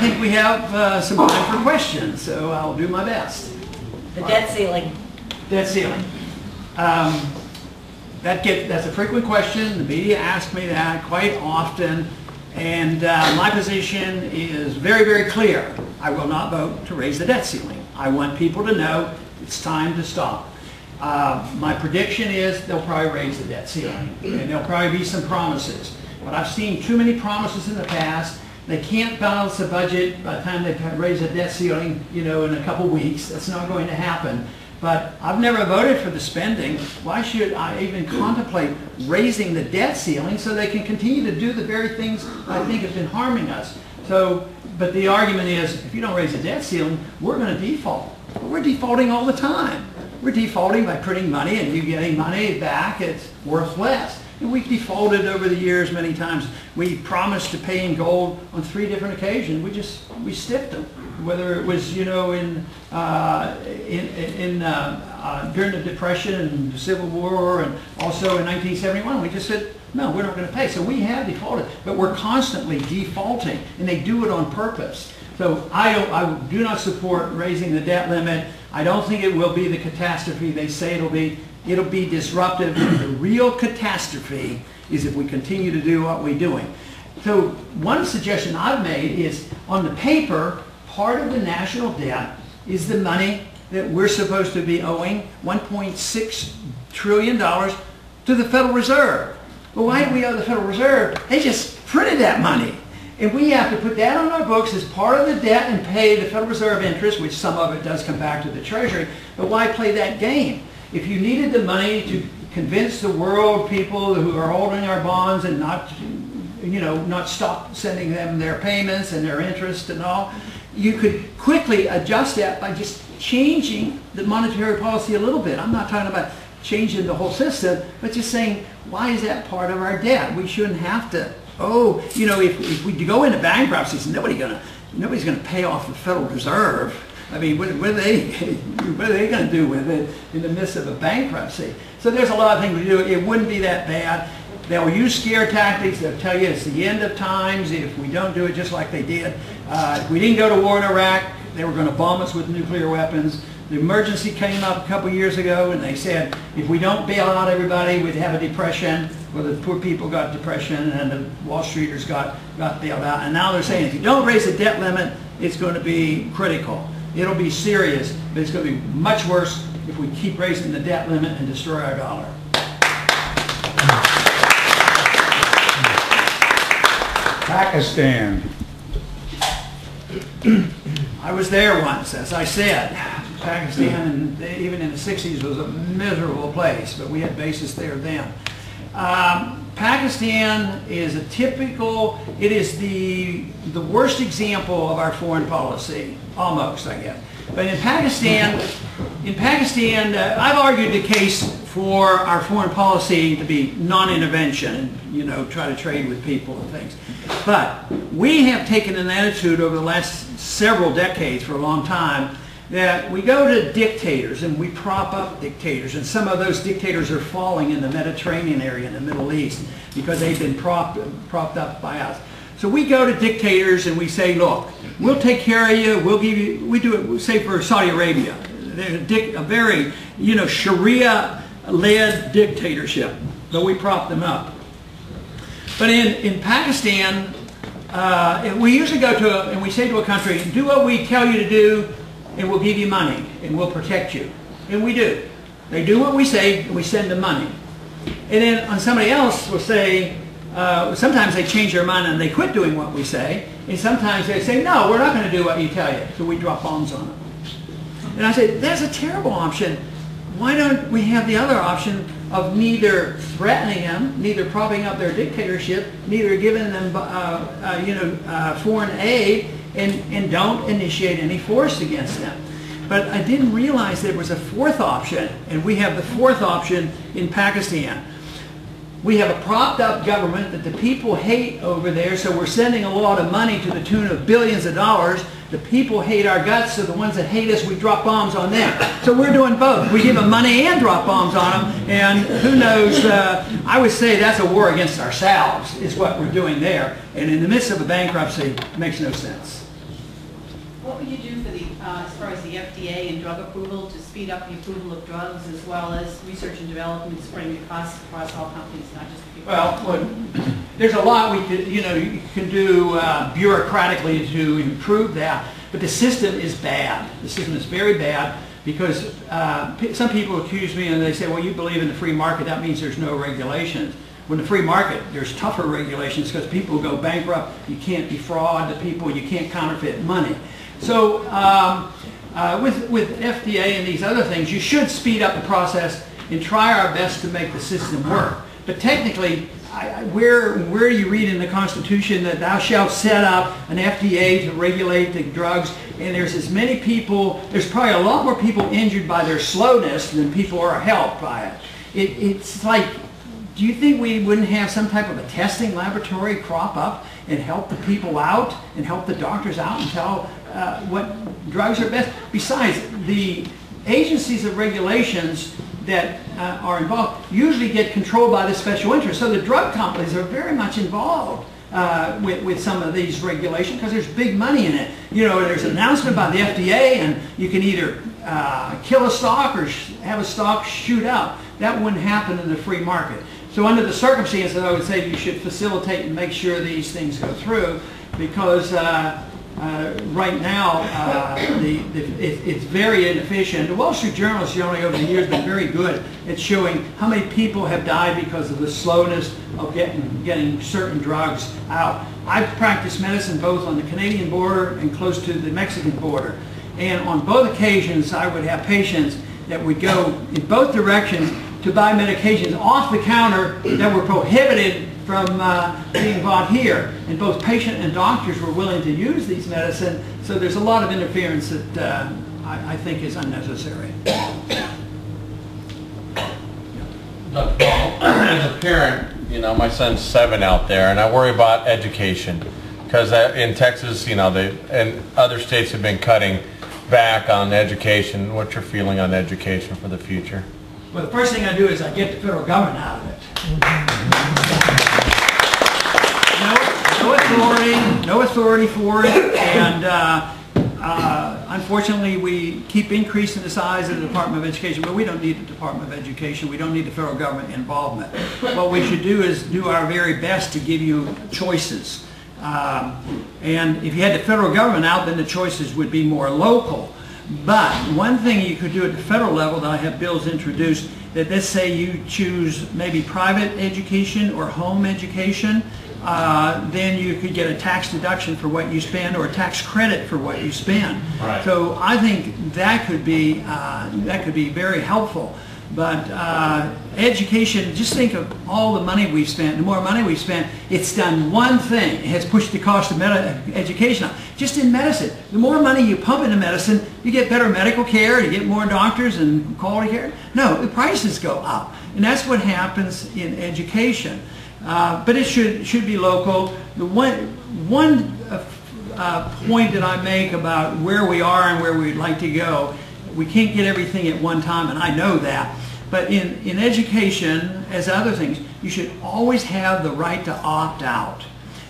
think we have some time for questions, so I'll do my best. The debt ceiling. Debt ceiling. That's a frequent question. The media asks me that quite often, and my position is very, very clear. I will not vote to raise the debt ceiling. I want people to know it's time to stop. My prediction is they'll probably raise the debt ceiling, and there'll probably be some promises. But I've seen too many promises in the past. They can't balance the budget by the time they raise the debt ceiling, in a couple weeks. That's not going to happen. But I've never voted for the spending. Why should I even contemplate raising the debt ceiling so they can continue to do the very things I think have been harming us? But the argument is, if you don't raise the debt ceiling, we're going to default. We're defaulting all the time. We're defaulting by printing money and you getting money back. It's worth less. And we've defaulted over the years many times. We promised to pay in gold on 3 different occasions. We stiffed them. Whether it was, during the Depression and the Civil War, and also in 1971, we just said, no, we're not going to pay. So we have defaulted, but we're constantly defaulting, and they do it on purpose. So I do not support raising the debt limit. I don't think it will be the catastrophe they say it'll be. It'll be disruptive. The real catastrophe is if we continue to do what we're doing. So one suggestion I've made is, on the paper, part of the national debt is the money that we're supposed to be owing, $1.6 trillion, to the Federal Reserve. But why do we owe the Federal Reserve? They just printed that money. And we have to put that on our books as part of the debt and pay the Federal Reserve interest, which some of it does come back to the Treasury. But why play that game? If you needed the money to convince the world, people who are holding our bonds, and not stop sending them their payments and their interest and all, you could quickly adjust that by just changing the monetary policy a little bit. I'm not talking about changing the whole system, but just saying, why is that part of our debt? We shouldn't have to. If we go into bankruptcy, nobody's going to pay off the Federal Reserve. I mean, what are they going to do with it in the midst of a bankruptcy? So there's a lot of things to do. It wouldn't be that bad. They'll use scare tactics. They'll tell you it's the end of times if we don't do it just like they did. If we didn't go to war in Iraq, they were going to bomb us with nuclear weapons. The emergency came up a couple years ago, and they said if we don't bail out everybody, we'd have a depression. Well, the poor people got depression, and the Wall Streeters got bailed out. And now they're saying if you don't raise the debt limit, it's going to be critical. It'll be serious, but it's going to be much worse if we keep raising the debt limit and destroy our dollar. Pakistan. I was there once, as I said. Pakistan, even in the 60s, was a miserable place, but we had bases there then. Pakistan is it is the worst example of our foreign policy, almost, I guess. But in Pakistan, I've argued the case for our foreign policy to be non-intervention and, try to trade with people and things. But we have taken an attitude over the last several decades, for a long time, that we go to dictators and we prop up dictators, and some of those dictators are falling in the Mediterranean area in the Middle East because they've been propped up by us. So we go to dictators and we say, look, we'll take care of you, we do it, say for Saudi Arabia, a very, Sharia-led dictatorship, but we prop them up. But in Pakistan, we usually go to, and we say to a country, do what we tell you to do, and we'll give you money, and we'll protect you. And we do. They do what we say, and we send them money. And then on somebody else will say, sometimes they change their mind and they quit doing what we say, and sometimes they say, no, we're not going to do what you tell you, so we drop bombs on them. And I say, that's a terrible option. Why don't we have the other option of neither threatening them, neither propping up their dictatorship, neither giving them foreign aid, and don't initiate any force against them. But I didn't realize there was a fourth option, and we have the fourth option in Pakistan. We have a propped up government that the people hate over there, so we're sending a lot of money to the tune of billions of dollars. The people hate our guts, so the ones that hate us, we drop bombs on them. So we're doing both. We give them money and drop bombs on them, and who knows, I would say that's a war against ourselves, is what we're doing there. And in the midst of a bankruptcy, it makes no sense. far as the FDA and drug approval to speed up the approval of drugs, as well as research and development, spreading the costs across all companies, not just the people? Well, there's a lot we could, you can do bureaucratically to improve that, but the system is bad. The system is very bad because some people accuse me and they say, well, you believe in the free market, that means there's no regulations. When the free market, there's tougher regulations because people go bankrupt, you can't defraud the people, you can't counterfeit money. So with FDA and these other things, you should speed up the process and try our best to make the system work. But technically, where do you read in the Constitution that thou shalt set up an FDA to regulate the drugs? And there's as many people, there's probably a lot more people injured by their slowness than people are helped by it. It's like, do you think we wouldn't have some type of a testing laboratory crop up and help the people out and help the doctors out and tell what drugs are best? Besides, the agencies of regulations that are involved usually get controlled by the special interest. So the drug companies are very much involved with some of these regulations because there's big money in it. There's an announcement by the FDA and you can either kill a stock or have a stock shoot out. That wouldn't happen in the free market. So under the circumstances, I would say you should facilitate and make sure these things go through because right now it's very inefficient. The Wall Street Journal has generally over the years been very good at showing how many people have died because of the slowness of getting certain drugs out. I've practiced medicine both on the Canadian border and close to the Mexican border. And on both occasions, I would have patients that would go in both directions to buy medications off the counter that were prohibited from being bought here. And both patient and doctors were willing to use these medicines, so there's a lot of interference that I think is unnecessary. Dr. Paul, as a parent, my son's 7 out there, and I worry about education. Because in Texas, they and other states have been cutting back on education. What's your feeling on education for the future? Well, the first thing I do is I get the federal government out of it. No authority for it, and unfortunately we keep increasing the size of the Department of Education, but we don't need the Department of Education. We don't need the federal government involvement. What we should do is do our very best to give you choices. And if you had the federal government out, then the choices would be more local. But one thing you could do at the federal level that I have bills introduced, that let's say you choose maybe private education or home education, then you could get a tax deduction for what you spend or a tax credit for what you spend. Right. So I think that could be very helpful. But education, just think of all the money we've spent. The more money we've spent, it's done one thing. It has pushed the cost of education up. Just in medicine, the more money you pump into medicine, you get better medical care, you get more doctors and quality care. No, the prices go up. And that's what happens in education. But it should be local. The one point that I make about where we are and where we'd like to go, we can't get everything at one time, and I know that. But in education, as other things, you should always have the right to opt out.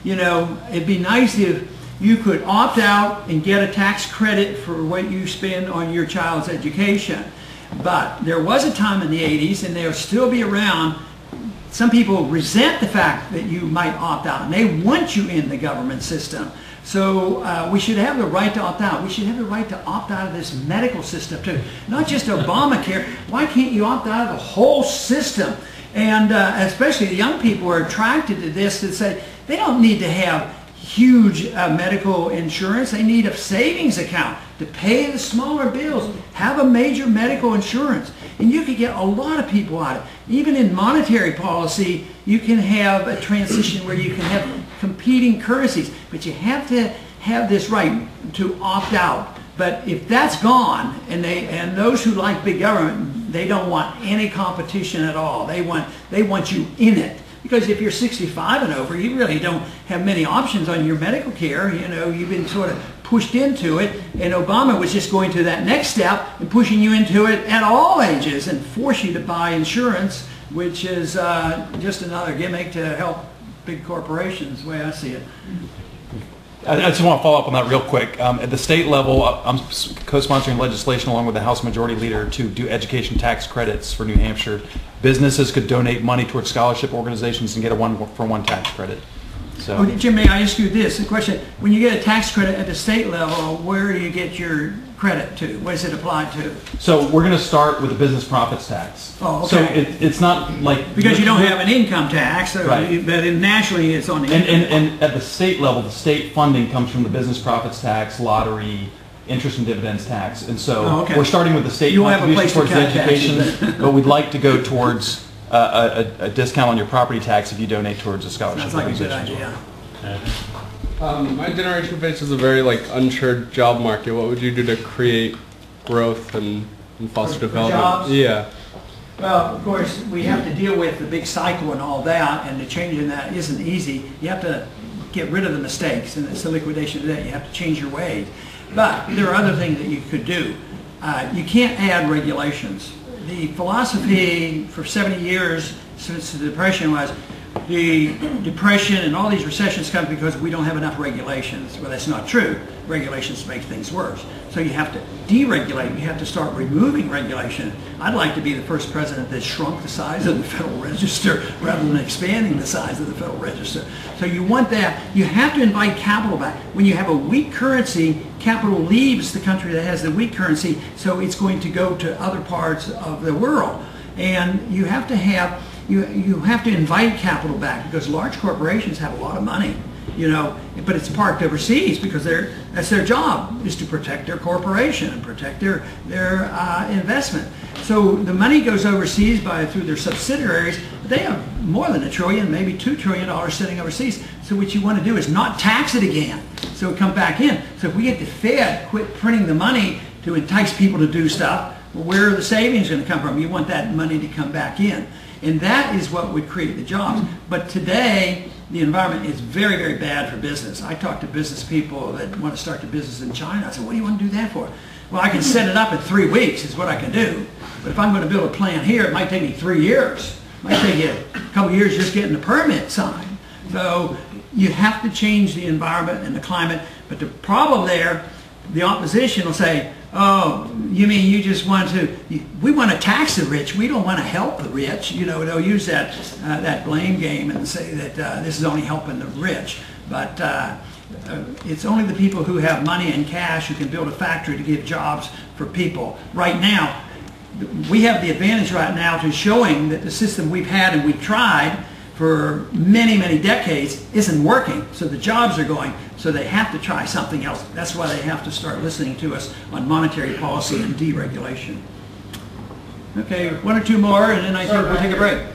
It'd be nice if you could opt out and get a tax credit for what you spend on your child's education. But there was a time in the 80s, and they'll still be around, some people resent the fact that you might opt out, and they want you in the government system. So we should have the right to opt out. We should have the right to opt out of this medical system too. Not just Obamacare. Why can't you opt out of the whole system? And especially the young people are attracted to this to say they don't need to have huge medical insurance. They need a savings account to pay the smaller bills. Have a major medical insurance. And you could get a lot of people out of it. Even in monetary policy, you can have a transition where you can have competing currencies. But you have to have this right to opt out. But if that's gone, and those who like big government, they don't want any competition at all. They want you in it. Because if you're 65 and over, you really don't have many options on your medical care. You've been sort of pushed into it, and Obama was just going to that next step and pushing you into it at all ages and force you to buy insurance, which is just another gimmick to help big corporations, the way I see it. I just want to follow up on that real quick. At the state level, I'm co-sponsoring legislation along with the House Majority Leader to do education tax credits for New Hampshire. Businesses could donate money towards scholarship organizations and get a one-for-one tax credit. So, Oh, Jim, may I ask you this? The question, when you get a tax credit at the state level, where do you get your credit to? What is it applied to? so we're going to start with the business profits tax. Oh, So okay. it's not like... Because you don't have an income tax, so Right. but nationally it's on the income. And at the state level, the state funding comes from the business profits tax, lottery, interest and dividends tax. And so Oh, okay. we're starting with the state You won't have a contribution place to towards cut education, taxes, but we'd like to go towards a discount on your property tax if you donate towards a scholarship Sounds like a good organization. idea. My generation faces a very unsure job market. What would you do to create growth and foster For development? jobs? Yeah. Well, of course, we have to deal with the big cycle and all that, and the changing that isn't easy. You have to get rid of the mistakes, and it's the liquidation of that. You have to change your ways. But there are other things that you could do. You can't add regulations. The philosophy for 70 years since the Depression was the Depression and all these recessions come because we don't have enough regulations. Well, that's not true. Regulations make things worse. So you have to deregulate. You have to start removing regulation. I'd like to be the first president that shrunk the size of the Federal Register rather than expanding the size of the Federal Register. So you want that. You have to invite capital back. When you have a weak currency, capital leaves the country that has the weak currency, so it's going to go to other parts of the world. And you have to have you have to invite capital back because large corporations have a lot of money, but it's parked overseas because that's their job, is to protect their corporation and protect their investment. So the money goes overseas through their subsidiaries. They have more than $1 trillion, maybe $2 trillion sitting overseas. So what you want to do is not tax it again, so it come back in. So if we get the Fed quit printing the money to entice people to do stuff, well, where are the savings going to come from? You want that money to come back in. And that is what would create the jobs. But today, the environment is very, very bad for business. I talk to business people that want to start a business in China. I said, what do you want to do that for? Well, I can set it up in 3 weeks is what I can do. But if I'm going to build a plant here, it might take me 3 years. It might take you a couple of years just getting the permit signed. So you have to change the environment and the climate. But the problem there, the opposition will say, oh, you mean you just want to, we want to tax the rich, we don't want to help the rich. They'll use that blame game and say that this is only helping the rich. But it's only the people who have money and cash who can build a factory to give jobs for people. Right now, we have the advantage right now to showing that the system we've had and we've tried for many, many decades isn't working. So the jobs are going. So they have to try something else. That's why they have to start listening to us on monetary policy and deregulation. Okay, 1 or 2 more, and then I think we'll take a break.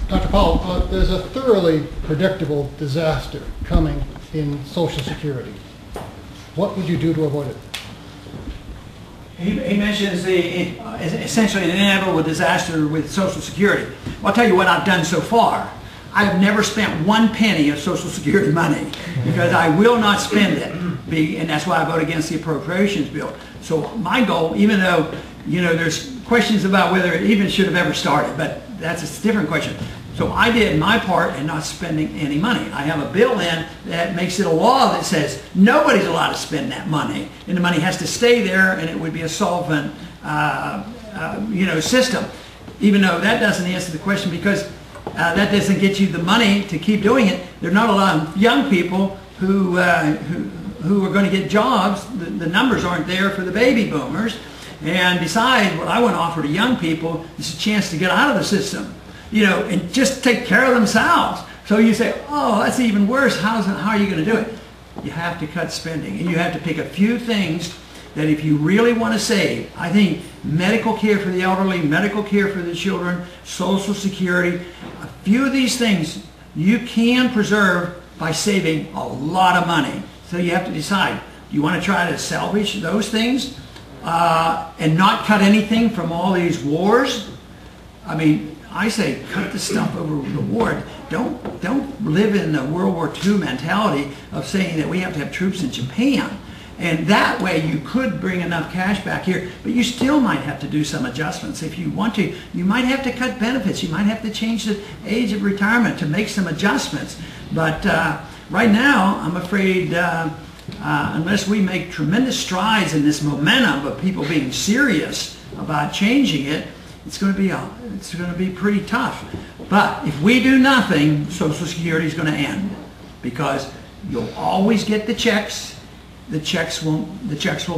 Dr. Powell, there's a thoroughly predictable disaster coming in Social Security. What would you do to avoid it? He mentions essentially an inevitable disaster with Social Security. Well, I'll tell you what I've done so far. I have never spent 1 penny of Social Security money because I will not spend it, and that's why I vote against the appropriations bill. So my goal, even though there's questions about whether it even should have ever started, but that's a different question. So I did my part in not spending any money. I have a bill in that makes it a law that says nobody's allowed to spend that money, and the money has to stay there, and it would be a solvent, system. Even though that doesn't answer the question because that doesn't get you the money to keep doing it. There are not a lot of young people who are going to get jobs. The numbers aren't there for the baby boomers. And besides, what I want to offer to young people is a chance to get out of the system, and just take care of themselves. So you say, oh, that's even worse. How are you going to do it? You have to cut spending, and you have to pick a few things that if you really want to save, I think medical care for the elderly, medical care for the children, Social Security, a few of these things you can preserve by saving a lot of money. So you have to decide, do you want to try to salvage those things and not cut anything from all these wars? I mean, I say cut the stuff over the war. Don't live in the World War II mentality of saying that we have to have troops in Japan. And that way you could bring enough cash back here, but you still might have to do some adjustments. If you want to, you might have to cut benefits. You might have to change the age of retirement to make some adjustments. But right now, I'm afraid, unless we make tremendous strides in this momentum of people being serious about changing it, it's going to be pretty tough. But if we do nothing, Social Security is going to end, because you'll always get the checks. The checks will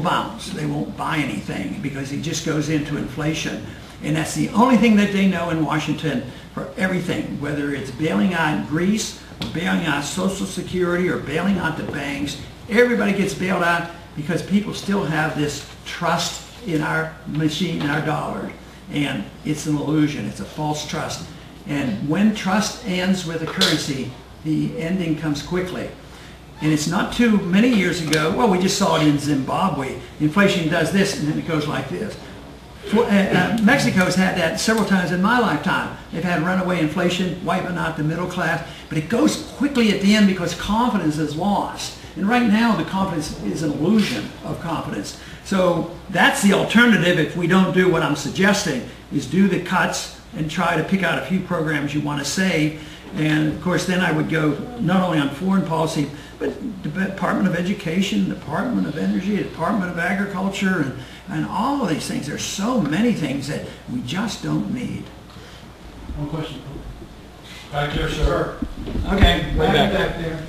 bounce. They won't buy anything because it just goes into inflation. And that's the only thing that they know in Washington for everything, whether it's bailing out Greece, or bailing out Social Security, or bailing out the banks. Everybody gets bailed out because people still have this trust in our machine, our dollar. And it's an illusion. It's a false trust. And when trust ends with a currency, the ending comes quickly. And it's not too many years ago, well, we just saw it in Zimbabwe. Inflation does this, and then it goes like this. Mexico's had that several times in my lifetime. They've had runaway inflation, wiping out the middle class, but it goes quickly at the end because confidence is lost. And right now, the confidence is an illusion of confidence. So that's the alternative if we don't do what I'm suggesting, is do the cuts and try to pick out a few programs you want to save. And of course, then I would go not only on foreign policy, but the Department of Education, Department of Energy, Department of Agriculture, and all of these things. There's so many things that we just don't need. One question. Back there, sir. Okay, Way back there.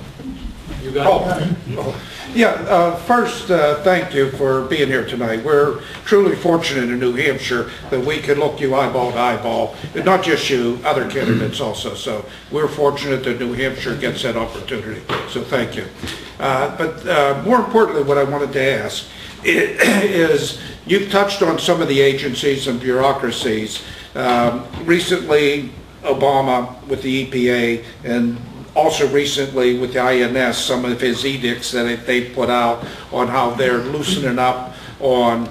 You got it. Yeah, first, thank you for being here tonight. We're truly fortunate in New Hampshire that we can look you eyeball to eyeball, and not just you, other candidates also. So we're fortunate that New Hampshire gets that opportunity. So thank you. But more importantly, what I wanted to ask is, you've touched on some of the agencies and bureaucracies. Recently, Obama with the EPA, and also recently with the INS, some of his edicts that they put out on how they're loosening up on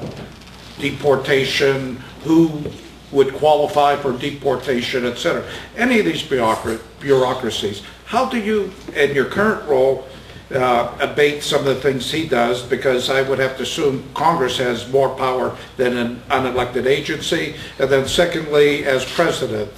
deportation, who would qualify for deportation, etc. Any of these bureaucracies, how do you, in your current role, abate some of the things he does? Because I would have to assume Congress has more power than an unelected agency. And then secondly, as president,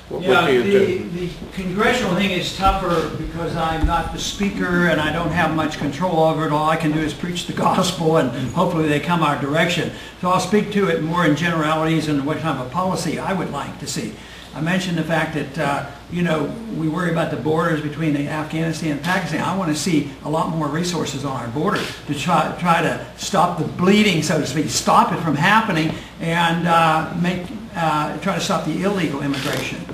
what do you do? The congressional thing is tougher because I'm not the speaker and I don't have much control over it. All I can do is preach the gospel, and hopefully they come our direction. So I'll speak to it more in generalities and what kind of a policy I would like to see. I mentioned the fact that, we worry about the borders between Afghanistan and Pakistan. I want to see a lot more resources on our border to try to stop the bleeding, so to speak, stop it from happening, and try to stop the illegal immigration.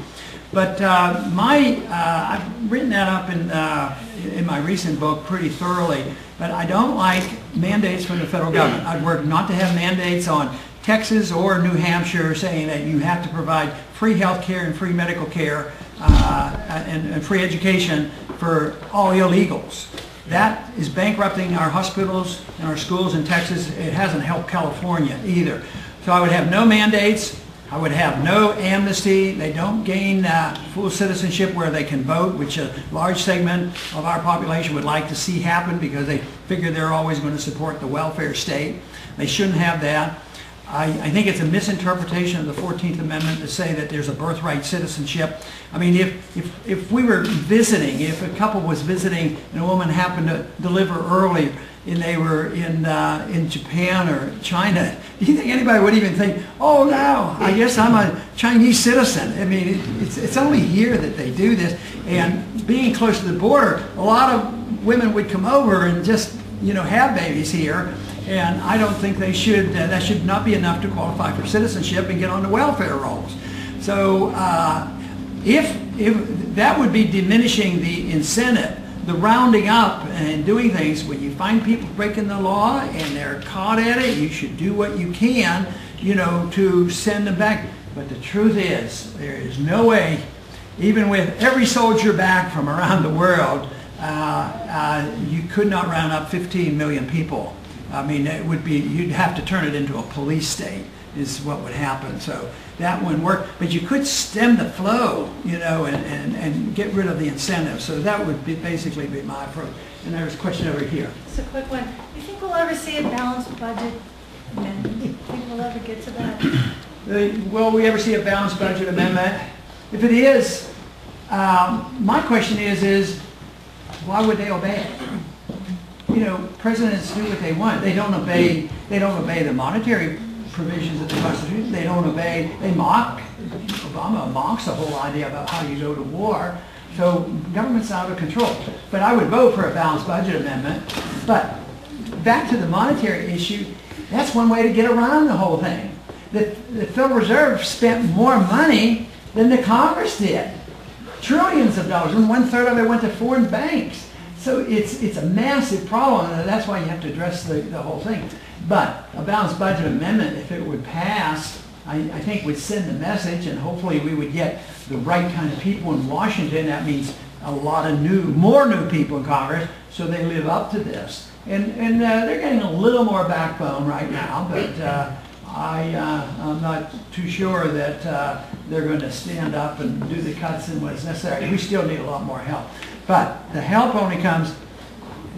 But I've written that up in my recent book pretty thoroughly, but I don't like mandates from the federal government. I'd work not to have mandates on Texas or New Hampshire saying that you have to provide free health care and free medical care and free education for all illegals. That is bankrupting our hospitals and our schools in Texas. It hasn't helped California either. So I would have no mandates. I would have no amnesty. They don't gain full citizenship where they can vote, which a large segment of our population would like to see happen because they figure they're always going to support the welfare state. They shouldn't have that. I think it's a misinterpretation of the 14th Amendment to say that there's a birthright citizenship. I mean, if we were visiting, if a couple was visiting and a woman happened to deliver early and they were in Japan or China, do you think anybody would even think, oh, now I guess I'm a Chinese citizen? I mean, it's only here that they do this. And being close to the border, a lot of women would come over and just, have babies here. And I don't think they should, that should not be enough to qualify for citizenship and get on the welfare rolls. So if that would be diminishing the incentive, the rounding up and doing things, when you find people breaking the law and they're caught at it, you should do what you can, to send them back. But the truth is, there is no way, even with every soldier back from around the world, you could not round up 15 million people. I mean, it would be, you'd have to turn it into a police state is what would happen. So that wouldn't work. But you could stem the flow, and get rid of the incentives. So that would be basically be my approach. And there's a question over here. Just a quick one. Do you think we'll ever see a balanced budget? And do you think we'll ever get to that? Will we ever see a balanced budget amendment? If it is, my question is why would they obey it? You know, presidents do what they want. They don't obey the monetary provisions of the Constitution. They don't obey, they mock. Obama mocks the whole idea about how you go to war. So government's out of control. But I would vote for a balanced budget amendment. But back to the monetary issue, that's one way to get around the whole thing. The Federal Reserve spent more money than the Congress did. Trillions of dollars, and 1/3 of it went to foreign banks. So it's a massive problem, and that's why you have to address the whole thing. But a balanced budget amendment, if it would pass, I think would send a message, and hopefully we would get the right kind of people in Washington. That means a lot of more new people in Congress, so they live up to this. And they're getting a little more backbone right now, but I'm not too sure that they're going to stand up and do the cuts in what's necessary. We still need a lot more help. But the help only comes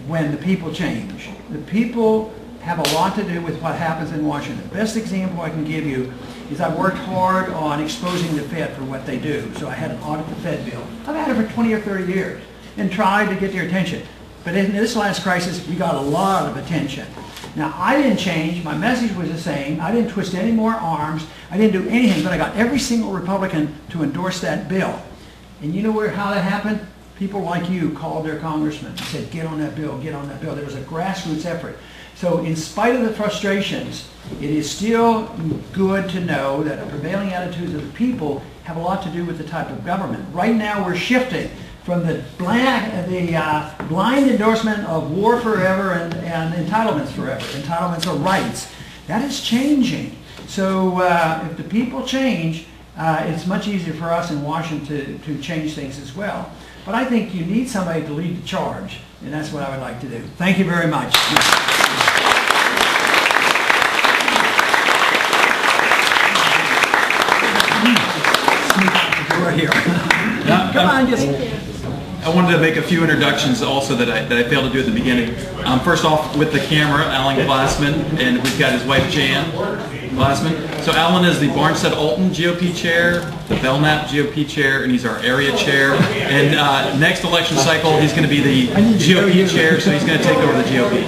when the people change. The people have a lot to do with what happens in Washington. The best example I can give you is I've worked hard on exposing the Fed for what they do. So I had an audit the Fed bill. I've had it for 20 or 30 years and tried to get their attention. But in this last crisis, we got a lot of attention. Now, I didn't change. My message was the same. I didn't twist any more arms. I didn't do anything, but I got every single Republican to endorse that bill. And you know how that happened? People like you called their congressman and said, get on that bill, get on that bill. There was a grassroots effort. So in spite of the frustrations, it is still good to know that the prevailing attitudes of the people have a lot to do with the type of government. Right now we're shifting from the blind endorsement of war forever and entitlements forever. Entitlements are rights. That is changing. So if the people change, it's much easier for us in Washington to change things as well. But I think you need somebody to lead the charge, and that's what I would like to do. Thank you very much. We're here. Come on, just... I wanted to make a few introductions also that I failed to do at the beginning. First off, with the camera, Alan Glassman, and we've got his wife Jan Glassman. So Alan is the Barnstead-Alton GOP chair, the Belknap GOP chair, and he's our area chair. And next election cycle, he's going to be the GOP chair, so he's going to take over the GOP.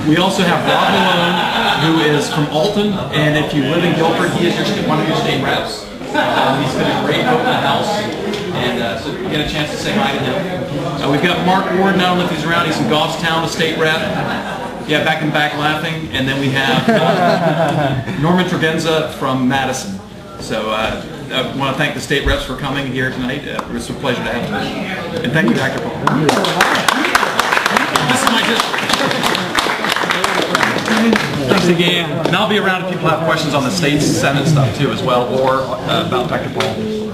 We also have Rob Malone, who is from Alton, and if you live in Gilford, he is one of your state reps. He's been a great vote in the House, and so you get a chance to say hi to him. We've got Mark Ward, I don't know if he's around, he's from Goffstown, a state rep. Yeah, back and back laughing. And then we have Norman Tregenza from Madison. So I want to thank the state reps for coming here tonight. It was a pleasure to have them. And thank you, Dr. Paul. This is my Thanks again. And I'll be around if people have questions on the state Senate stuff too as well, or about Dr. Paul.